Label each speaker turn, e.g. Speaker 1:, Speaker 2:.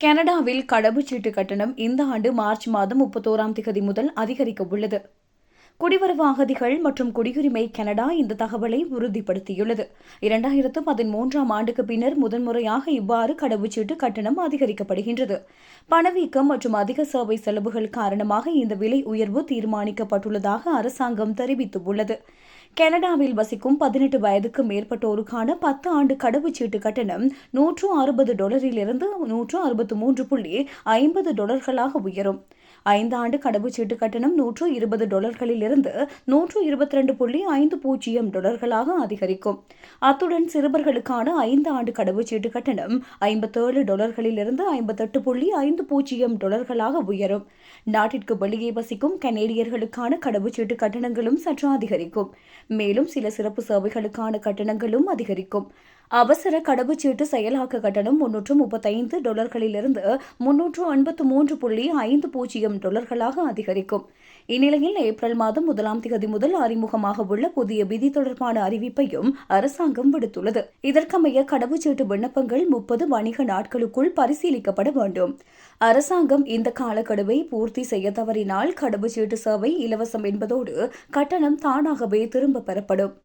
Speaker 1: கனடாவில் கடவுச்சீட்டு கட்டணம் இந்த ஆண்டு மார்ச் மாதம் 31ஆம் தேதி முதல் அதிகரிக்க உள்ளது. குடிவரவு அகதிகள் மற்றும் குடியுரிமை கனடா இந்த தகவலை உறுதிப்படுத்தியுள்ளது. 2013ஆம் ஆண்டுக்கு பின்னர் முதன்முறையாக இவ்வாறு கடவுச்சீட்டு கட்டணம் அதிகரிக்கப்படுகின்றது. பணவீக்கம் மற்றும் அதிக சேவை செலவுகள் காரணமாக இந்த விலை உயர்வு தீர்மானிக்கப்பட்டுள்ளதாக அரசாங்கம் தெரிவித்துள்ளது. கனடாவில் வசிக்கும் 18 வயதுக்கு மேற்பட்டோருக்கான 10 ஆண்டு கடவுச்சீட்டு கட்டணம் $160 $163.50 உயரும். 5 ஆண்டு கடவுச்சீட்டு கட்டணம் $120 $122.50 அதிகரிக்கும். அத்துடன் சிறுவர்களுக்கான 5 ஆண்டு கடவுச்சீட்டு கட்டணம் $57 $58.50 உயரும். நாட்டிற்கு வெளியே வசிக்கும் கனேடியர்களுக்கான கடவுச்சீட்டு கட்டணங்களும் சற்று அதிகரிக்கும். மேலும் சில சிறப்பு சேவைகளுக்கான கட்டணங்களும் அதிகரிக்கும். அவசர கடவுச்சீட்டு செயலாக்க கட்டணம் $335 $353.50 அதிகரிக்கும். இந்நிலையில் ஏப்ரல் மாதம் 1ஆம் தேதி முதல் அறிமுகமாக உள்ள புதிய விதி தொடர்பான அறிவிப்பையும் அரசாங்கம் விடுத்துள்ளது. இதற்கமைய கடவுச்சீட்டு விண்ணப்பங்கள் 30 வணிக நாட்களுக்குள் பரிசீலிக்கப்பட வேண்டும். அரசாங்கம் இந்த காலக்கெடுவை பூர்த்தி செய்ய தவறினால் கடவுச்சீட்டு சேவை இலவசம் என்பதோடு கட்டணம் தானாகவே திரும்ப பெறப்படும்.